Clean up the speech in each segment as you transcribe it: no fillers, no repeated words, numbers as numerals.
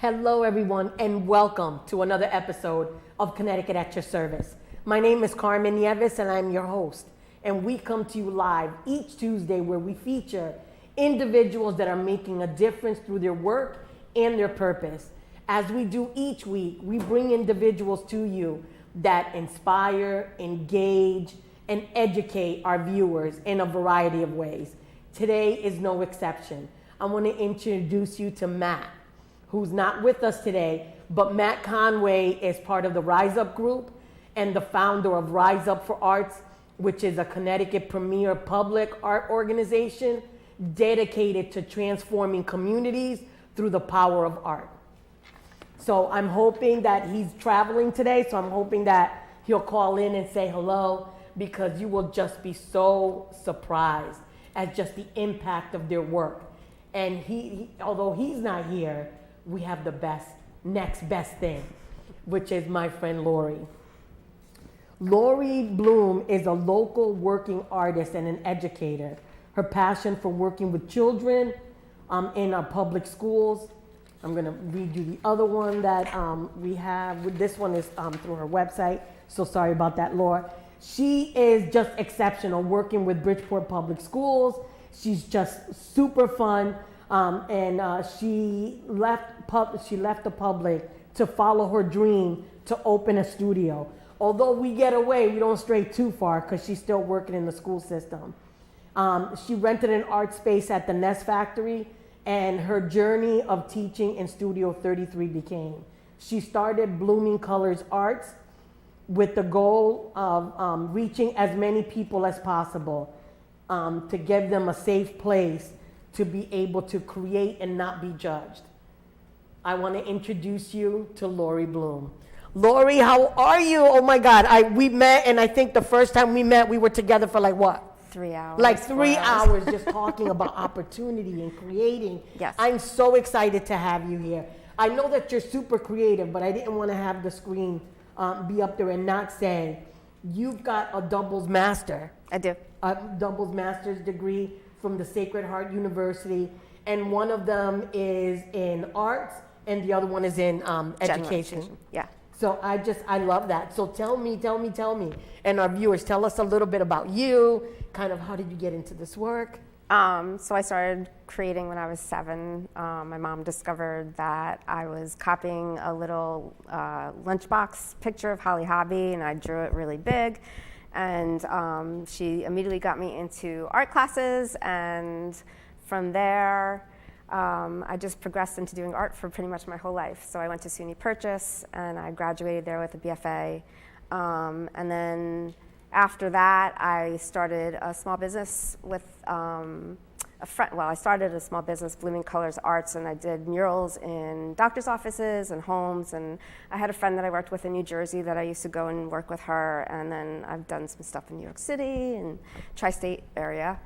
Hello, everyone, and welcome to another episode of Connecticut at Your Service. My name is Carmen Nieves, and I'm your host. And we come to you live each Tuesday where we feature individuals that are making a difference through their work and their purpose. As we do each week, we bring individuals to you that inspire, engage, and educate our viewers in a variety of ways. Today is no exception. I want to introduce you to Matt, who's not with us today, but Matt Conway is part of the Rise Up group and the founder of Rise Up for Arts, which is a Connecticut premier public art organization dedicated to transforming communities through the power of art. So I'm hoping that he's traveling today, so I'm hoping that he'll call in and say hello, because you will just be so surprised at just the impact of their work. And he although he's not here, we have the next best thing, which is my friend Lori. Lori Bloom is a local working artist and an educator. Her passion for working with children in our public schools. I'm gonna read you the other one that we have. This one is through her website, so sorry about that, Laura. She is just exceptional working with Bridgeport Public Schools. She's just super fun. She left the public to follow her dream to open a studio. Although we get away, we don't stray too far because she's still working in the school system. She rented an art space at the Nest Factory, and her journey of teaching in Studio 33 began. She started Blooming Colors Arts with the goal of reaching as many people as possible, to give them a safe place to be able to create and not be judged. I want to introduce you to Lori Bloom. Lori, how are you? Oh my God, we met, and I think the first time we met, we were together for like what? 3 hours. Like 3 hours just talking about opportunity and creating. Yes. I'm so excited to have you here. I know that you're super creative, but I didn't want to have the screen be up there and not say, you've got a doubles master. I do. A doubles master's degree from the Sacred Heart University, and one of them is in arts, and the other one is in education. Yeah. So I love that. So tell me, and our viewers, tell us a little bit about you, kind of how did you get into this work? So I started creating when I was 7. My mom discovered that I was copying a little lunchbox picture of Holly Hobby, and I drew it really big. And she immediately got me into art classes, and from there, I just progressed into doing art for pretty much my whole life. So I went to SUNY Purchase, and I graduated there with a BFA. And then after that, I started a small business with a friend. Well, I started a small business, Blooming Colors Arts, and I did murals in doctor's offices and homes. And I had a friend that I worked with in New Jersey that I used to go and work with her. And then I've done some stuff in New York City and tri-state area.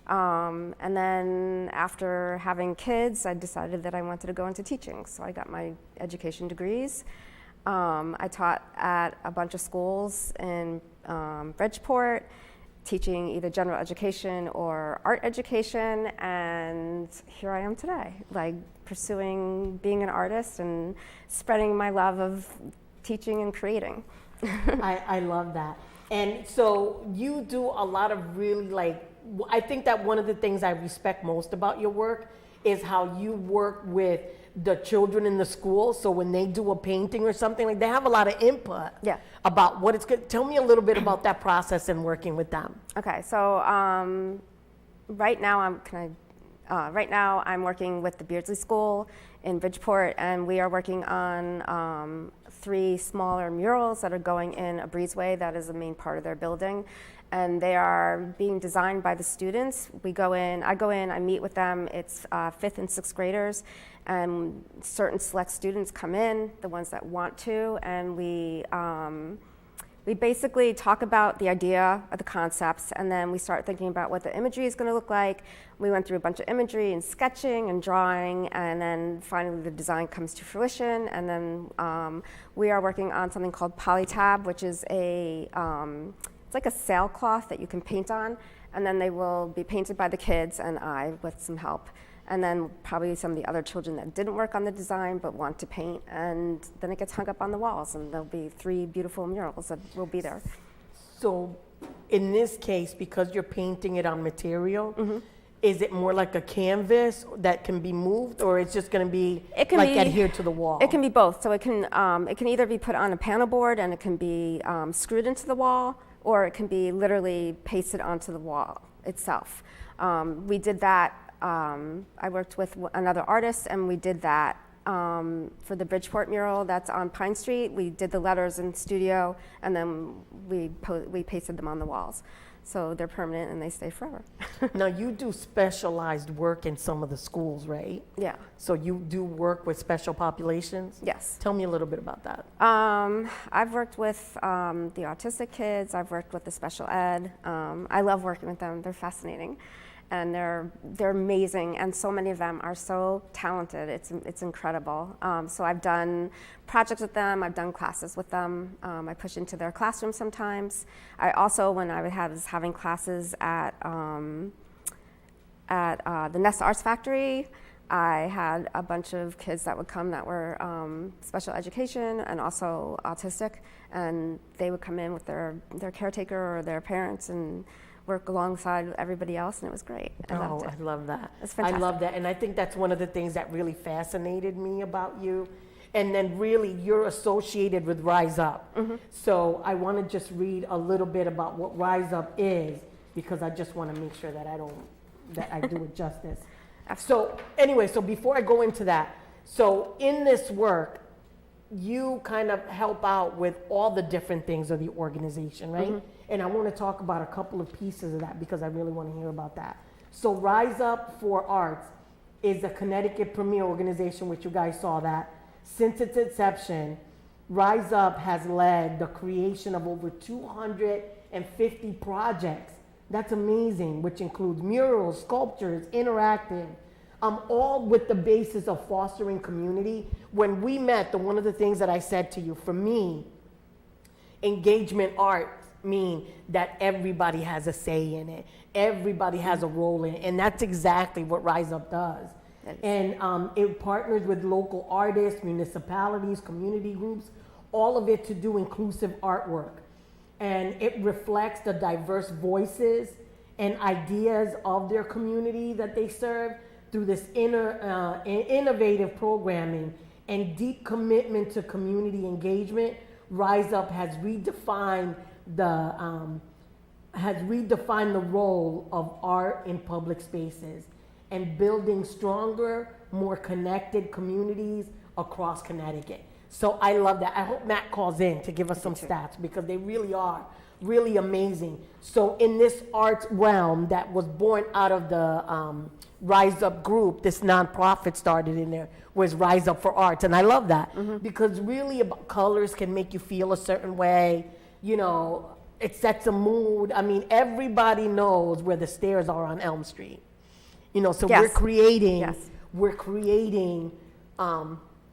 And then after having kids, I decided that I wanted to go into teaching. So I got my education degrees. I taught at a bunch of schools in Bridgeport, teaching either general education or art education, and here I am today, like pursuing being an artist and spreading my love of teaching and creating. I love that. And so you do a lot of really I think that one of the things I respect most about your work is how you work with the children in the school. So when they do a painting or something, they have a lot of input about what it's good. Tell me a little bit about that process and working with them. Okay, so right now I'm working with the Beardsley School in Bridgeport, and we are working on 3 smaller murals that are going in a breezeway that is the main part of their building. And they are being designed by the students. I go in, I meet with them. It's 5th and 6th graders, and certain select students come in, the ones that want to, and we basically talk about the idea of the concepts, and then we start thinking about what the imagery is going to look like. We went through a bunch of imagery and sketching and drawing, and then finally the design comes to fruition. And then we are working on something called Polytab, which is it's like a sailcloth that you can paint on, and then they will be painted by the kids and I with some help. and then probably some of the other children that didn't work on the design but want to paint, and then it gets hung up on the walls, and there'll be 3 beautiful murals that will be there. So in this case, because you're painting it on material, is it more like a canvas that can be moved, or it's just going to be adhered to the wall? It can be both. So it can either be put on a panel board and it can be screwed into the wall, or it can be literally pasted onto the wall itself. We did that. I worked with another artist, and we did that for the Bridgeport mural that's on Pine Street. We did the letters in studio, and then we pasted them on the walls. So they're permanent and they stay forever. Now, you do specialized work in some of the schools, right? Yeah. So you do work with special populations? Yes. Tell me a little bit about that. I've worked with the autistic kids. I've worked with the special ed. I love working with them. They're fascinating. And they're amazing, and so many of them are so talented. It's incredible. So I've done projects with them. I've done classes with them. I push into their classroom sometimes. I also, when I was having classes at the Nest Arts Factory, I had a bunch of kids that would come that were special education and also autistic, and they would come in with their caretaker or their parents and work alongside everybody else, and it was great. I loved it. I love that. It's fantastic. I love that, and I think that's one of the things that really fascinated me about you. And then really, you're associated with Rise Up. So I want to just read a little bit about what Rise Up is, because I just want to make sure that I do it justice. So anyway, so before I go into that, so in this work, you kind of help out with all the different things of the organization, right? And I want to talk about a couple of pieces of that because I really want to hear about that. So Rise Up for Arts is a Connecticut premier organization, which you guys saw that. Since its inception, Rise Up has led the creation of over 250 projects. That's amazing, which includes murals, sculptures, interactive, all with the basis of fostering community. When we met, one of the things that I said to you, for me, engagement art mean that everybody has a say in it. Everybody has a role in it. And that's exactly what Rise Up does. And it partners with local artists, municipalities, community groups, all of it to do inclusive artwork. And it reflects the diverse voices and ideas of their community that they serve through this innovative programming and deep commitment to community engagement. Rise Up has redefined the role of art in public spaces and building stronger, more connected communities across Connecticut. So I love that. I hope Matt calls in to give us some stats because they really are really amazing. So in this arts realm that was born out of the Rise Up group, this nonprofit started in there, was Rise Up for Arts. And I love that because really about colors can make you feel a certain way. You know, it sets a mood. I mean, everybody knows where the stairs are on Elm Street. You know, so we're creating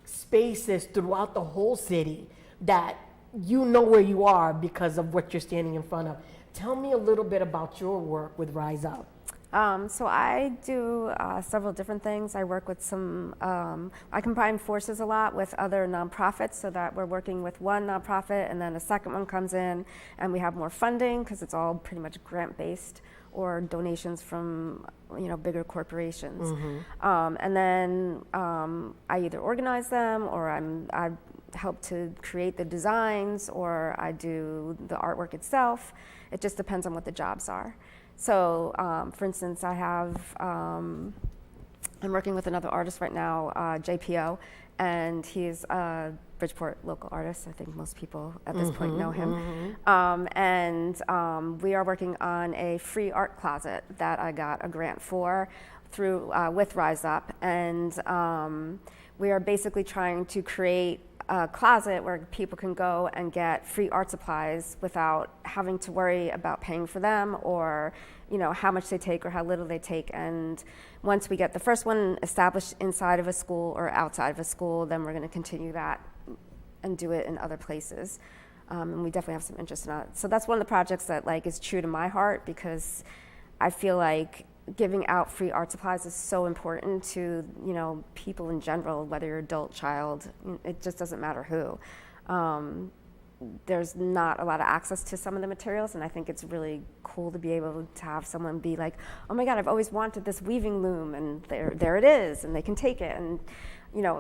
spaces throughout the whole city that you know where you are because of what you're standing in front of. Tell me a little bit about your work with Rise Up. So I do several different things. I work with I combine forces a lot with other nonprofits so that we're working with one nonprofit and then a second one comes in and we have more funding because it's all pretty much grant-based or donations from bigger corporations. And then I either organize them or I help to create the designs or I do the artwork itself. It just depends on what the jobs are. So, for instance, I'm working with another artist right now, JPO, and he's a Bridgeport local artist. I think most people at this point know him. And we are working on a free art closet that I got a grant for through with Rise Up. And we are basically trying to create a closet where people can go and get free art supplies without having to worry about paying for them or how much they take or how little they take. And once we get the first one established inside of a school or outside of a school, then we're going to continue that and do it in other places. And we definitely have some interest in that. So that's one of the projects that is true to my heart because I feel like giving out free art supplies is so important to, people in general, whether you're adult, child, it just doesn't matter who. There's not a lot of access to some of the materials, and I think it's really cool to be able to have someone be like, oh my God, I've always wanted this weaving loom, and there it is, and they can take it, and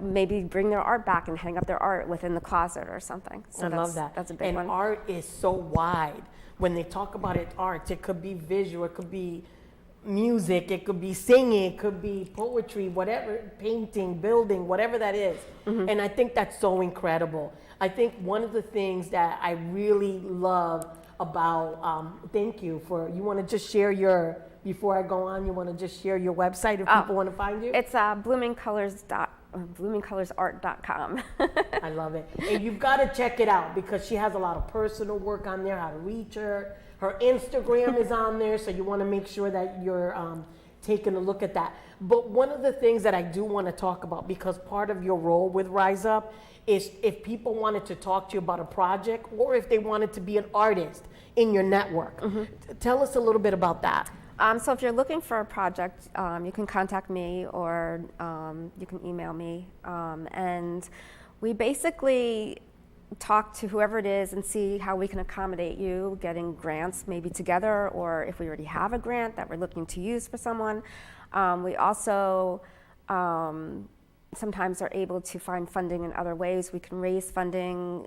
maybe bring their art back and hang up their art within the closet or something. So I love that. That's a big one. And art is so wide. When they talk about it, art, it could be visual, it could be music, it could be singing, it could be poetry, whatever, painting, building, whatever that is. Mm-hmm. And I think that's so incredible. I think one of the things that I really love about, thank you you want to just share before I go on, you want to just share your website if people want to find you? It's bloomingcolorsart.com. I love it. And you've got to check it out because she has a lot of personal work on there, how to reach her. Her Instagram is on there, so you want to make sure that you're taking a look at that. But one of the things that I do want to talk about, because part of your role with Rise Up is if people wanted to talk to you about a project or if they wanted to be an artist in your network. Mm-hmm. Tell us a little bit about that. So if you're looking for a project, you can contact me or you can email me. And we basically talk to whoever it is and see how we can accommodate you getting grants maybe together, or if we already have a grant that we're looking to use for someone. We also sometimes are able to find funding in other ways. We can raise funding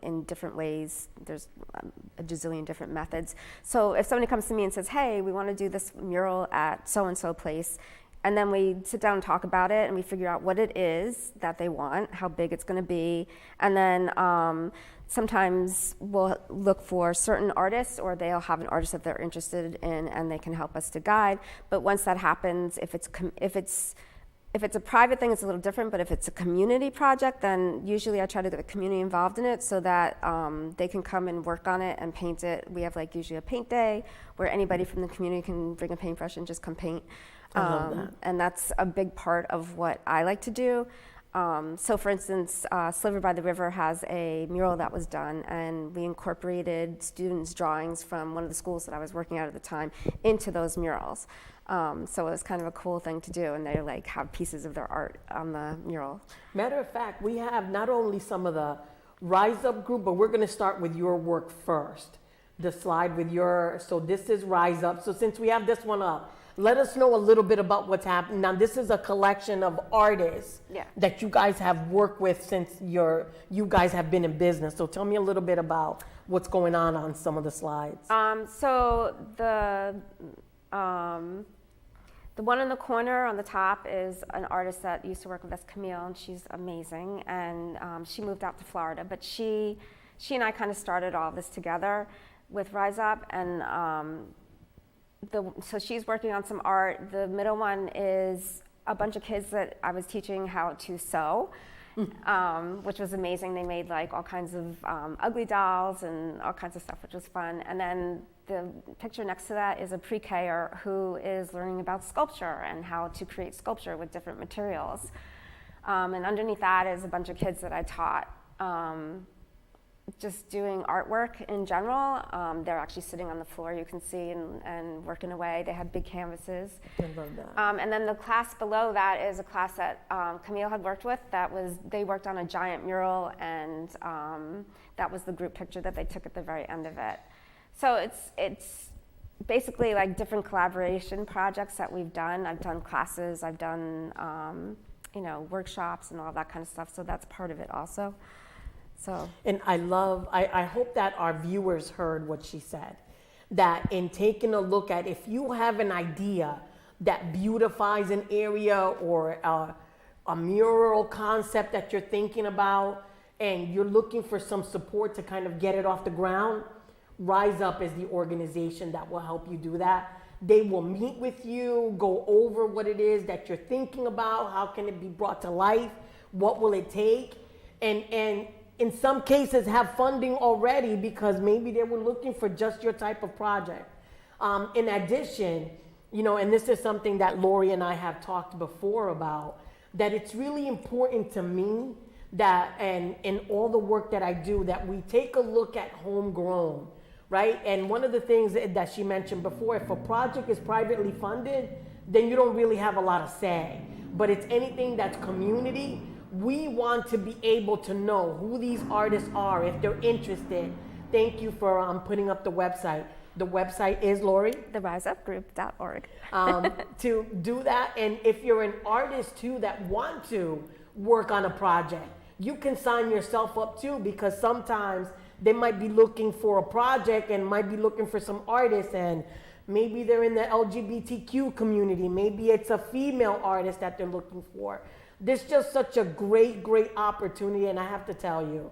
in different ways. There's a gazillion different methods. So if somebody comes to me and says, hey, we want to do this mural at so-and-so place, and then we sit down and talk about it and we figure out what it is that they want, how big it's going to be, and then sometimes we'll look for certain artists, or they'll have an artist that they're interested in and they can help us to guide. But once that happens, if it's a private thing, it's a little different, but if it's a community project, then usually I try to get the community involved in it so that they can come and work on it and paint it. We have usually a paint day where anybody from the community can bring a paintbrush and just come paint. I love that. And that's a big part of what I like to do. So for instance, Sliver by the River has a mural that was done, and we incorporated students' drawings from one of the schools that I was working at the time into those murals. So it was kind of a cool thing to do, and they have pieces of their art on the mural. Matter of fact, we have not only some of the Rise Up group, but we're going to start with your work first. The slide with so this is Rise Up. So since we have this one up, let us know a little bit about what's happening. Now, this is a collection of artists that you guys have worked with since you guys have been in business. So tell me a little bit about what's going on some of the slides. So the one in the corner on the top is an artist that used to work with us, Camille, and she's amazing. And she moved out to Florida, but she and I kind of started all this together with Rise Up, and so she's working on some art. The middle one is a bunch of kids that I was teaching how to sew, which was amazing. They made all kinds of ugly dolls and all kinds of stuff, which was fun. And then the picture next to that is a pre-K'er who is learning about sculpture and how to create sculpture with different materials. And underneath that is a bunch of kids that I taught just doing artwork in general. They're actually sitting on the floor, you can see, and working away. They had big canvases. I love that. And then the class below that is a class that Camille had worked with. They worked on a giant mural, and that was the group picture that they took at the very end of it. So it's basically different collaboration projects that we've done. I've done classes, I've done workshops and all that kind of stuff. So that's part of it also. So. And I hope that our viewers heard what she said, that in taking a look at, if you have an idea that beautifies an area or a mural concept that you're thinking about and you're looking for some support to kind of get it off the ground, Rise Up is the organization that will help you do that. They will meet with you, go over what it is that you're thinking about, how can it be brought to life, what will it take, and in some cases have funding already because maybe they were looking for just your type of project. In addition, and this is something that Lori and I have talked before about, that it's really important to me that, and in all the work that I do, that we take a look at homegrown. right? And one of the things that she mentioned before, if a project is privately funded, then you don't really have a lot of say. But it's anything that's community, we want to be able to know who these artists are, if they're interested. Thank you for putting up the website. The website is, Lori? TheRiseUpGroup.org. To do that. And if you're an artist too that want to work on a project, you can sign yourself up too, because sometimes they might be looking for a project and might be looking for some artists, and maybe they're in the LGBTQ community. Maybe it's a female artist that they're looking for. There's just such a great, great opportunity. And I have to tell you,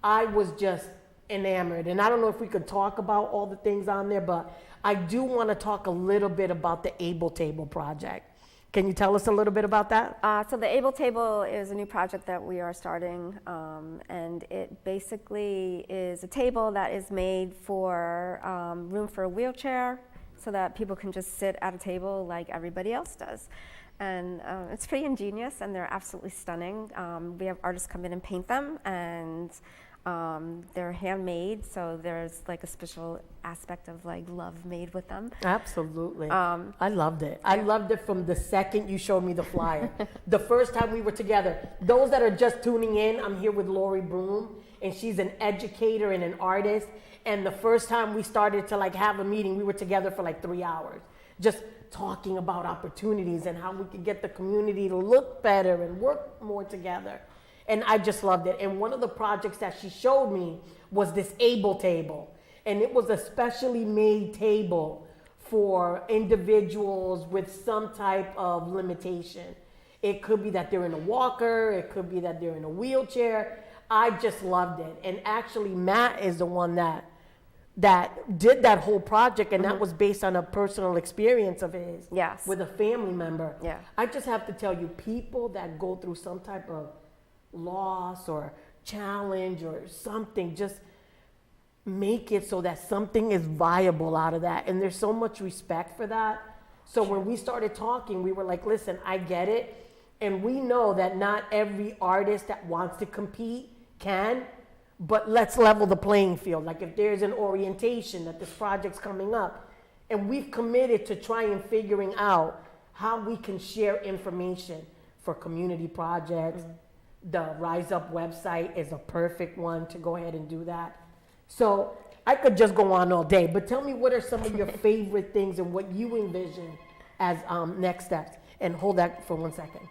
I was just enamored. And I don't know if we could talk about all the things on there, but I do want to talk a little bit about the Able Table project. Can you tell us a little bit about that? So the Able Table is a new project that we are starting, and it basically is a table that is made for room for a wheelchair, so that people can just sit at a table like everybody else does. And it's pretty ingenious, and they're absolutely stunning. We have artists come in and paint them, and they're handmade, so there's like a special aspect of like love made with them. Absolutely. I loved it. I loved it from the second you showed me the flyer. The first time we were together. Those that are just tuning in, I'm here with Lori Broom, and she's an educator and an artist. And the first time we started to like have a meeting, we were together for like 3 hours, just talking about opportunities and how we could get the community to look better and work more together. And I just loved it. And one of the projects that she showed me was this Able Table. And it was a specially made table for individuals with some type of limitation. It could be that they're in a walker, it could be that they're in a wheelchair. I just loved it. And actually Matt is the one that did that whole project, and that was based on a personal experience of his. Yes. With a family member. Yeah. I just have to tell you, people that go through some type of loss or challenge or something, just make it so that something is viable out of that. And there's so much respect for that. So when we started talking, we were like, listen, I get it. And we know that not every artist that wants to compete can, but let's level the playing field. Like if there's an orientation that this project's coming up, and we've committed to trying figuring out how we can share information for community projects. The Rise Up website is a perfect one to go ahead and do that. So I could just go on all day, but tell me, what are some of your favorite things and what you envision as next steps? And hold that for 1 second.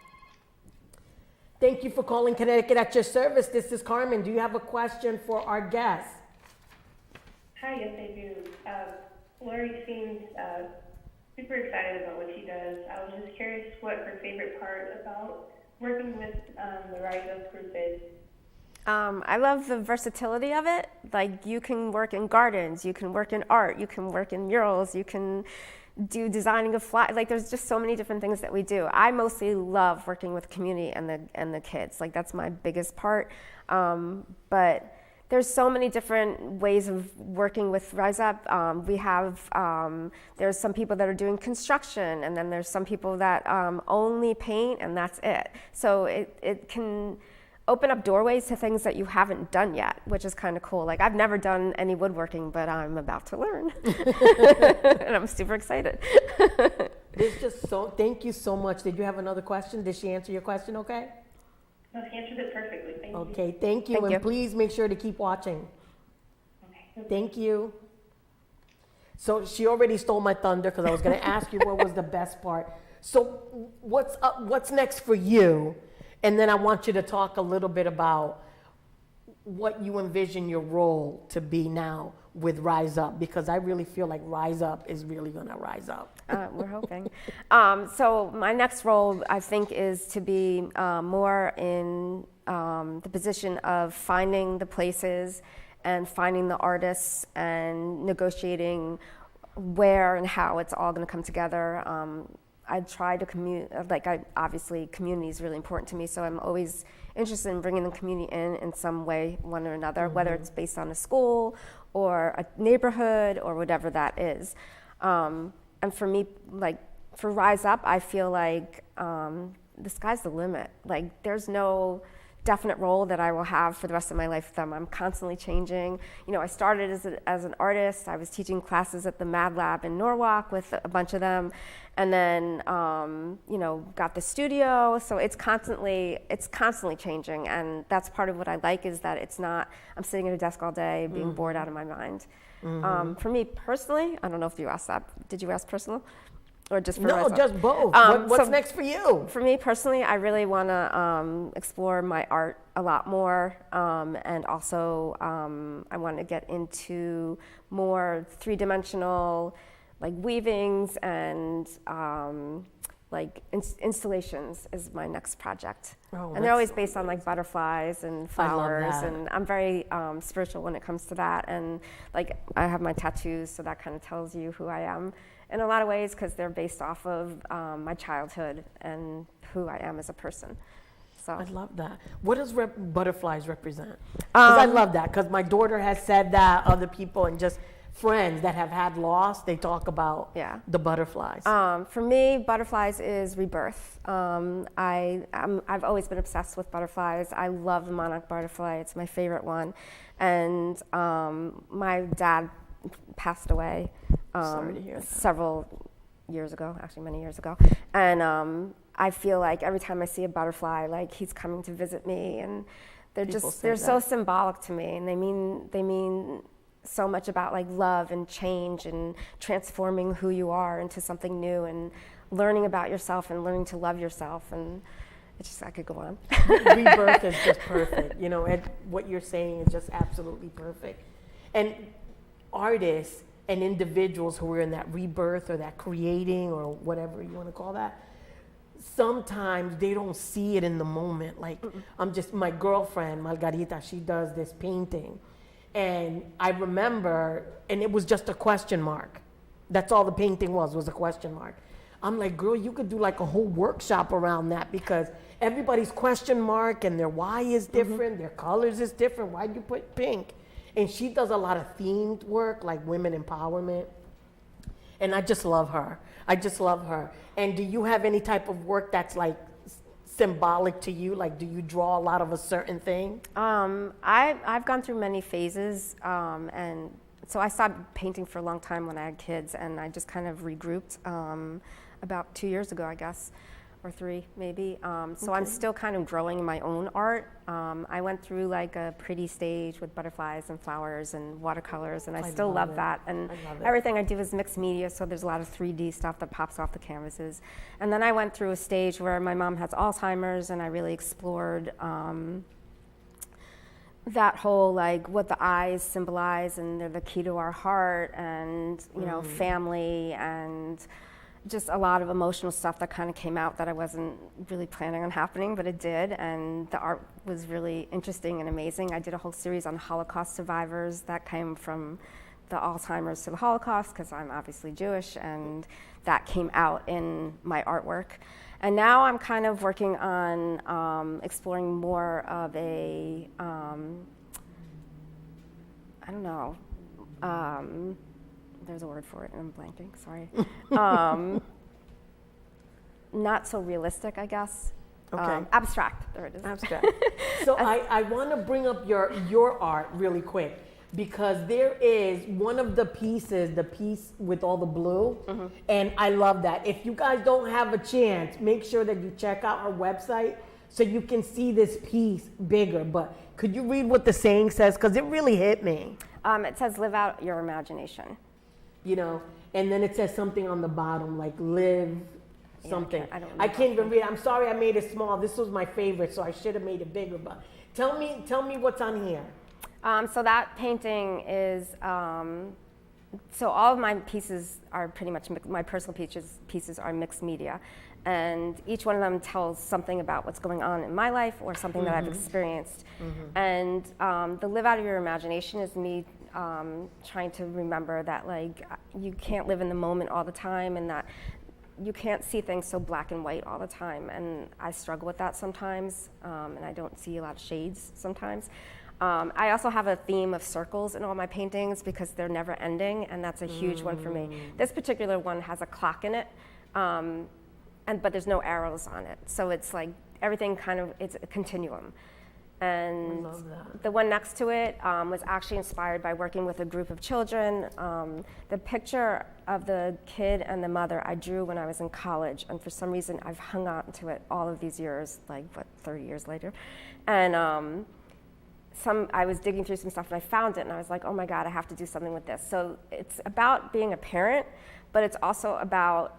Thank you for calling Connecticut at your service. This is Carmen. Do you have a question for our guest? Hi, yes I do. Lori seems super excited about what she does. I was just curious what her favorite part about working with the Rise Up group is. I love the versatility of it. Like, you can work in gardens, you can work in art, you can work in murals, you can do designing of fly. Like, there's just so many different things that we do. I mostly love working with community and the kids. Like, that's my biggest part. But there's so many different ways of working with Rise Up. We have, there's some people that are doing construction, and then there's some people that only paint, and that's it. So it can open up doorways to things that you haven't done yet, which is kind of cool. Like, I've never done any woodworking, but I'm about to learn. And I'm super excited. There's just so, thank you so much. Did you have another question? Did she answer your question okay? No, she answered it perfectly. Thank you. Okay, thank you. Thank And you. please make sure to keep watching. Okay. Thank you. So she already stole my thunder, because I was going to ask you what was the best part. So what's up, what's next for you? And then I want you to talk a little bit about what you envision your role to be now with Rise Up, because I really feel like Rise Up is really going to rise up. We're hoping. So my next role, I think, is to be more in the position of finding the places and finding the artists and negotiating where and how it's all going to come together. I try to obviously community is really important to me, so I'm always interested in bringing the community in some way, one or another, whether it's based on a school or a neighborhood or whatever that is. And for me, like for Rise Up, I feel like the sky's the limit. Like, there's no definite role that I will have for the rest of my life with them. I'm constantly changing. You know, I started as an artist. I was teaching classes at the Mad Lab in Norwalk with a bunch of them, and then you know, got the studio. So it's constantly changing, and that's part of what I like, is that it's not I'm sitting at a desk all day being bored out of my mind. For me personally, I don't know if you asked that. Did you ask personal? Or just for myself? Just both. What's next for you? For me personally, I really want to explore my art a lot more, and also I want to get into more three-dimensional, like weavings and like installations is my next project. And they're always based on like butterflies and flowers, and I'm very spiritual when it comes to that. And like I have my tattoos, so that kind of tells you who I am in a lot of ways, because they're based off of my childhood and who I am as a person. So I love that. What does butterflies represent? Because I love that, because my daughter has said that, other people and just friends that have had loss, they talk about the butterflies. For me, butterflies is rebirth. I've always been obsessed with butterflies. I love the monarch butterfly. It's my favorite one. And my dad passed away Sorry to hear that. several years ago, actually many years ago. And I feel like every time I see a butterfly, like he's coming to visit me, and they're so symbolic to me, and they mean so much about like love and change and transforming who you are into something new, and learning about yourself and learning to love yourself. And it's just, I could go on. Rebirth is just perfect. You know, what you're saying is just absolutely perfect. And artists and individuals who are in that rebirth or that creating or whatever you want to call that, sometimes they don't see it in the moment. Like my girlfriend, Margarita, she does this painting. And I remember, and it was just a question mark. That's all the painting was a question mark. I'm like, girl, you could do like a whole workshop around that, because everybody's question mark and their why is different, their colors is different. Why'd you put pink? And she does a lot of themed work, like women empowerment. And I just love her. And do you have any type of work that's like symbolic to you? Like, do you draw a lot of a certain thing? I've gone through many phases, and so I stopped painting for a long time when I had kids, and I just kind of regrouped about 2 years ago, I guess, or 3 maybe. So I'm still kind of growing my own art. I went through like a pretty stage with butterflies and flowers and watercolors, and I still love that. And everything I do is mixed media, so there's a lot of 3D stuff that pops off the canvases. And then I went through a stage where my mom has Alzheimer's, and I really explored that whole, like, what the eyes symbolize, and they're the key to our heart, and you know, family, and just a lot of emotional stuff that kind of came out that I wasn't really planning on happening, but it did, and the art was really interesting and amazing. I did a whole series on Holocaust survivors that came from the Alzheimer's to the Holocaust, because I'm obviously Jewish, and that came out in my artwork. And now I'm kind of working on exploring more of a, I don't know, there's a word for it, and I'm blanking, sorry. Not so realistic, I guess. Okay. Abstract, there it is. Abstract. So I want to bring up your art really quick, because there is one of the pieces, the piece with all the blue, and I love that. If you guys don't have a chance, make sure that you check out our website so you can see this piece bigger. But could you read what the saying says? Because it really hit me. It says, live out your imagination. You know, and then it says something on the bottom, like live something. I don't can't even read it. I'm sorry I made it small. This was my favorite, so I should have made it bigger. But tell me what's on here. So that painting is, so all of my pieces are pretty much, my personal pieces are mixed media. And each one of them tells something about what's going on in my life or something that I've experienced. And the live out of your imagination is me trying to remember that, like, you can't live in the moment all the time, and that you can't see things so black and white all the time. And I struggle with that sometimes, and I don't see a lot of shades sometimes. I also have a theme of circles in all my paintings because they're never ending, and that's a huge one for me. This particular one has a clock in it, but there's no arrows on it. So it's like everything kind of, it's a continuum. And I love that. the one next to it was actually inspired by working with a group of children. The picture of the kid and the mother I drew when I was in college, and for some reason I've hung on to it all of these years, 30 years later. And I was digging through some stuff and I found it and I was like, oh my God, I have to do something with this. So it's about being a parent, but it's also about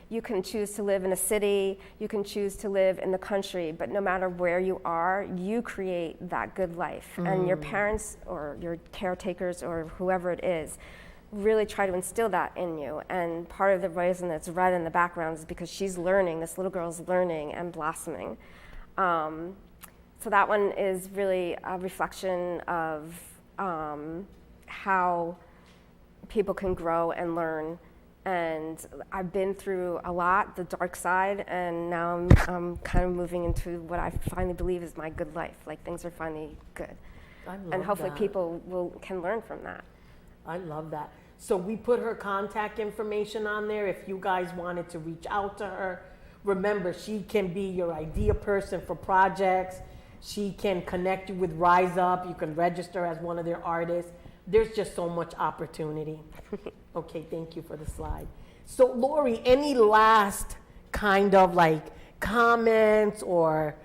you can choose to live in a city, you can choose to live in the country, but no matter where you are, you create that good life. And your parents or your caretakers or whoever it is really try to instill that in you. And part of the reason that's red in the background is because she's learning, this little girl's learning and blossoming. So that one is really a reflection of how people can grow and learn. And I've been through a lot, the dark side, and now I'm kind of moving into what I finally believe is my good life. Like things are finally good. I love And hopefully that. people can learn from that. I love that. So we put her contact information on there if you guys wanted to reach out to her. Remember, she can be your idea person for projects. She can connect you with Rise Up. You can register as one of their artists. There's just so much opportunity. Okay, thank you for the slide. So Lori, any last kind of like comments or,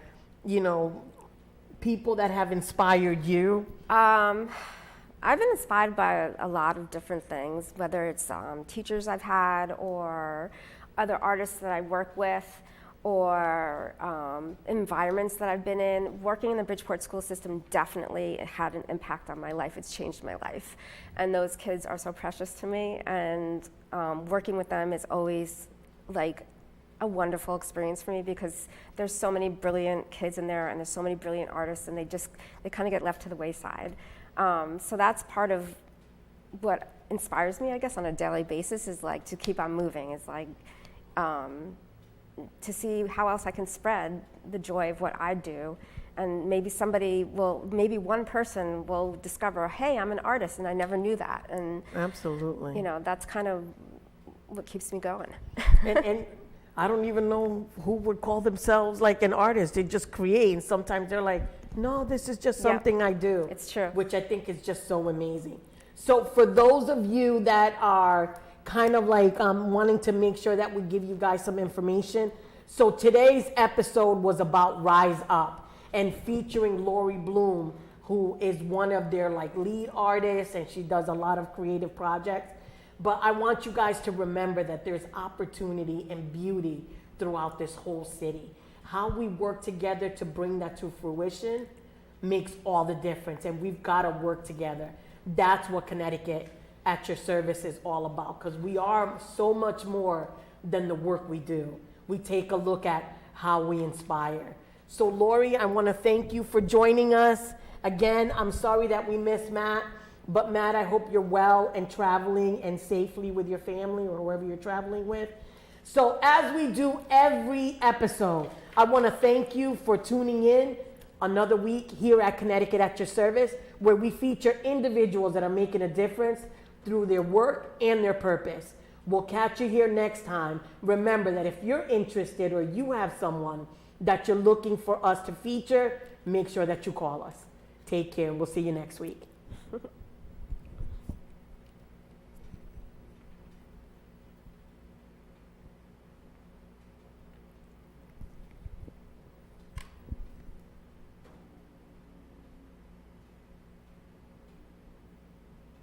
people that have inspired you? I've been inspired by a lot of different things, whether it's teachers I've had or other artists that I work with, or environments that I've been in. Working in the Bridgeport school system definitely had an impact on my life. It's changed my life. And those kids are so precious to me, and working with them is always like a wonderful experience for me because there's so many brilliant kids in there and there's so many brilliant artists, and they kind of get left to the wayside. So that's part of what inspires me, I guess, on a daily basis, is like to keep on moving. It's like to see how else I can spread the joy of what I do. And maybe maybe one person will discover, hey, I'm an artist and I never knew that. And Absolutely. That's kind of what keeps me going. and I don't even know who would call themselves like an artist. They just create. And sometimes they're like, no, this is just something I do. It's true. Which I think is just so amazing. So for those of you that are kind of like wanting to make sure that we give you guys some information. So today's episode was about Rise Up and featuring Lori Bloom, who is one of their like lead artists, and she does a lot of creative projects. But I want you guys to remember that there's opportunity and beauty throughout this whole city. How we work together to bring that to fruition makes all the difference, and we've got to work together. That's what Connecticut at Your Service is all about, because we are so much more than the work we do. We take a look at how we inspire. So Lori, I want to thank you for joining us. Again, I'm sorry that we missed Matt, but Matt, I hope you're well and traveling and safely with your family or whoever you're traveling with. So as we do every episode, I want to thank you for tuning in another week here at Connecticut at Your Service, where we feature individuals that are making a difference through their work and their purpose. We'll catch you here next time. Remember that if you're interested or you have someone that you're looking for us to feature, make sure that you call us. Take care, and we'll see you next week.